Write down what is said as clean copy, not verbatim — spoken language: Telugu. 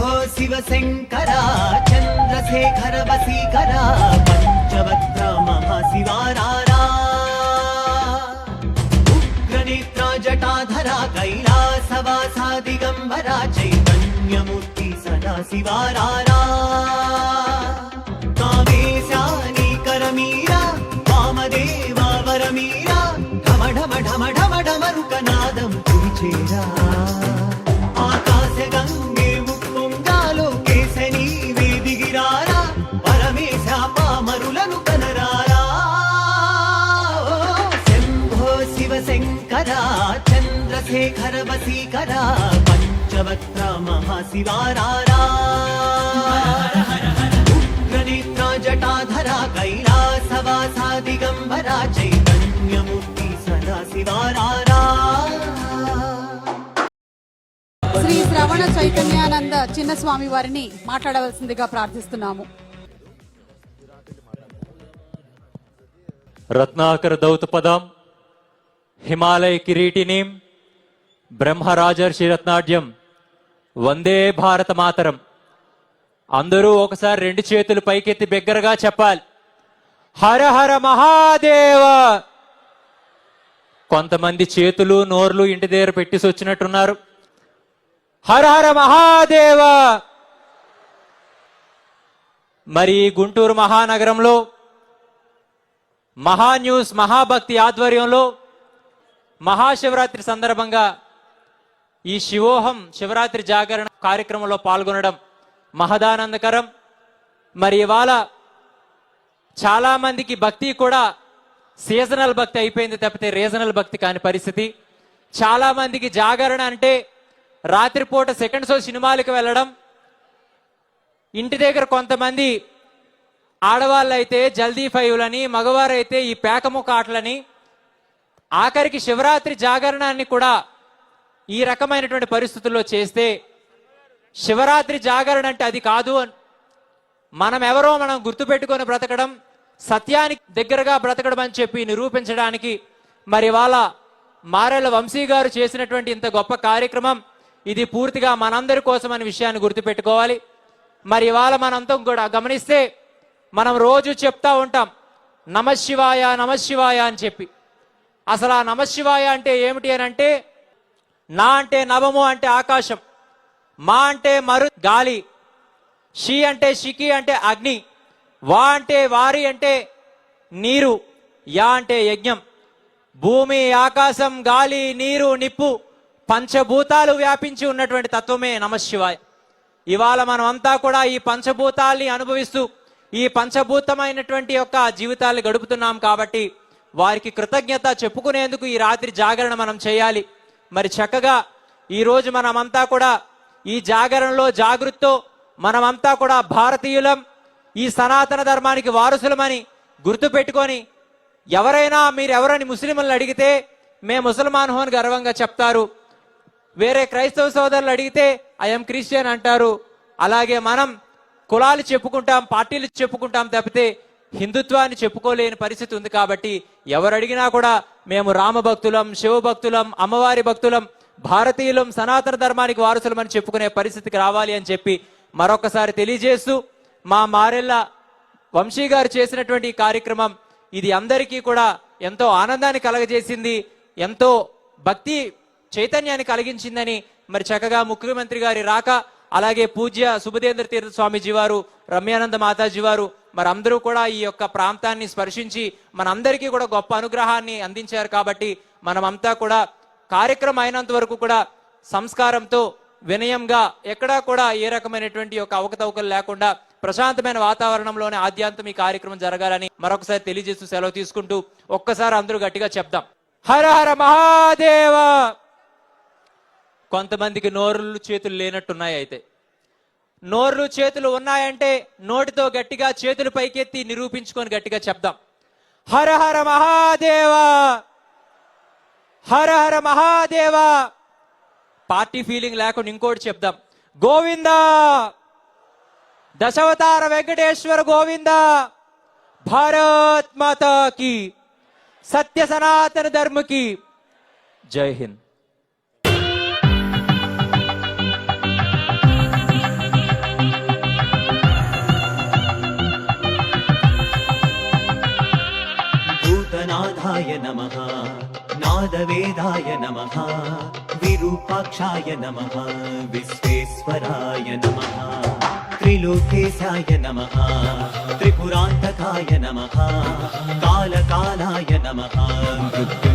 శంభో శివశంకర చంద్రశేఖర వసీకర పంచవక్ర మహాశివారారా ఉగ్రనేత్ర జటాధర కైలాసవాసా దిగంబర చైతన్యమూర్తి సదా శివారారా కామేశానీకరమీరా వామదేవా వరమీరా ఢమ ఢమ ఢమ ఢమ ఢమరుకనాదం తుడిచేరా ఆకాశ గంగే ముక్కుంగాలో కేశని వేదిగిరారా పరమేశ పామరులను కనరారా శంభో శివశంకర చంద్రశేఖర వసీకర పంచవక్ర మహాశివారారా ఉగ్రనేత్ర జటాధర కైలాసవాసా దిగంబర చైతన్యమూర్తి సదా శివారారా. శ్రీ శ్రవణ చైతన్యానంద చిన్నస్వామి వారిని మాట్లాడవలసిందిగా ప్రార్థిస్తున్నాము. రత్నాకర దౌతపదం హిమాలయ కిరీటినీం బ్రహ్మరాజర్షి రత్నాఢ్యం వందే భారత మాతరం. అందరూ ఒకసారి రెండు చేతులు పైకెత్తి బిగ్గరగా చెప్పాలి, హర హర మహాదేవ. కొంతమంది చేతులు నోర్లు ఇంటి దగ్గర పెట్టేసి వచ్చినట్టున్నారు. హర హర మహాదేవ. మరి గుంటూరు మహానగరంలో మహాన్యూస్ మహాభక్తి ఆధ్వర్యంలో మహాశివరాత్రి సందర్భంగా ఈ శివోహం శివరాత్రి జాగరణ కార్యక్రమంలో పాల్గొనడం మహదానందకరం. మరి ఇవాళ చాలా మందికి భక్తి కూడా సీజనల్ భక్తి అయిపోయింది తప్పితే రీజనల్ భక్తి కాని పరిస్థితి. చాలా మందికి జాగరణ అంటే రాత్రిపూట సెకండ్ షో సినిమాలకు వెళ్ళడం, ఇంటి దగ్గర కొంతమంది ఆడవాళ్ళు అయితే జల్దీ ఫైవ్లని, మగవారైతే ఈ పేకముఖ ఆటలని, ఆఖరికి శివరాత్రి జాగరణాన్ని కూడా ఈ రకమైనటువంటి పరిస్థితుల్లో చేస్తే శివరాత్రి జాగరణ అంటే అది కాదు. మనం ఎవరో మనం గుర్తుపెట్టుకొని బ్రతకడం, సత్యానికి దగ్గరగా బ్రతకడం అని చెప్పి నిరూపించడానికి మరి ఇవాళ మారెళ్ళ వంశీ గారు చేసినటువంటి ఇంత గొప్ప కార్యక్రమం ఇది పూర్తిగా మనందరి కోసం అనే విషయాన్ని గుర్తుపెట్టుకోవాలి. మరి ఇవాళ మనంతా కూడా గమనిస్తే మనం రోజు చెప్తా ఉంటాం నమశివాయ నమశివాయ అని చెప్పి. అసలు ఆ నమశివాయ అంటే ఏమిటి అని అంటే, నా అంటే నవము అంటే ఆకాశం, మా అంటే మరు గాలి, షి అంటే షికి అంటే అగ్ని, వా అంటే వారి అంటే నీరు, యా అంటే యజ్ఞం. భూమి ఆకాశం గాలి నీరు నిప్పు పంచభూతాలు వ్యాపించి ఉన్నటువంటి తత్వమే నమశివాయ. ఇవాళ మనం అంతా కూడా ఈ పంచభూతాల్ని అనుభవిస్తూ ఈ పంచభూతమైనటువంటి యొక్క జీవితాలు గడుపుతున్నాం కాబట్టి వారికి కృతజ్ఞత చెప్పుకునేందుకు ఈ రాత్రి జాగరణ మనం చేయాలి. మరి చక్కగా ఈరోజు మనమంతా కూడా ఈ జాగరణలో జాగృతితో మనమంతా కూడా భారతీయులం, ఈ సనాతన ధర్మానికి వారసులమని గుర్తు పెట్టుకొని ఎవరైనా మీరెవరని ముస్లింలను అడిగితే మేము ముసల్మాన్ అని గర్వంగా చెప్తారు. వేరే క్రైస్తవ సోదరులు అడిగితే ఐఎమ్ క్రిస్టియన్ అంటారు. అలాగే మనం కులాలు చెప్పుకుంటాం, పార్టీలు చెప్పుకుంటాం తప్పితే హిందుత్వాన్ని చెప్పుకోలేని పరిస్థితి ఉంది. కాబట్టి ఎవరు అడిగినా కూడా మేము రామభక్తులం, శివభక్తులం, అమ్మవారి భక్తులం, భారతీయులం, సనాతన ధర్మానికి వారసులమని చెప్పుకునే పరిస్థితికి రావాలి అని చెప్పి మరొకసారి తెలియజేస్తూ, మా మారెళ్ళ వంశీ గారు చేసినటువంటి ఈ కార్యక్రమం ఇది అందరికీ కూడా ఎంతో ఆనందాన్ని కలగజేసింది, ఎంతో భక్తి చైతన్యాన్ని కలిగించిందని మరి చక్కగా ముఖ్యమంత్రి గారి రాక, అలాగే పూజ్య సుబుధేంద్ర తీర్థ స్వామీజీ వారు, రమ్యానంద మాతాజీ వారు మరి అందరూ కూడా ఈ యొక్క ప్రాంతాన్ని స్పర్శించి మనందరికీ కూడా గొప్ప అనుగ్రహాన్ని అందించారు. కాబట్టి మనమంతా కూడా కార్యక్రమం అయినంత వరకు కూడా సంస్కారంతో వినయంగా ఎక్కడా కూడా ఏ రకమైనటువంటి యొక్క అవకతవకలు లేకుండా ప్రశాంతమైన వాతావరణంలోనే ఆద్యాంతం ఈ కార్యక్రమం జరగాలని మరొకసారి తెలియజేస్తూ సెలవు తీసుకుంటూ ఒక్కసారి అందరూ గట్టిగా చెప్దాం, హర హర మహాదేవ. కొంతమందికి నోరులు చేతులు లేనట్టున్నాయి. అయితే నోర్లు చేతులు ఉన్నాయంటే నోటితో గట్టిగా చేతులు పైకెత్తి నిరూపించుకొని గట్టిగా చెప్దాం, హర హర మహాదేవ, హర హర మహాదేవ. పార్టీ ఫీలింగ్ లేకుండా ఇంకోటి చెప్దాం, గోవిందా, దశావతార వెంకటేశ్వర గోవిందా, భారత్ మాతా की, సత్య సనాతన ధర్మ की జై హింద్. नादवेदाय नमः नादवेदाय नमः विरूपाक्षाय नमः विश्वेश्वराय नमः त्रिलोकेशाय नमः त्रिपुरान्तकाय नमः कालकालाय नमः मृत्युञ्जयाय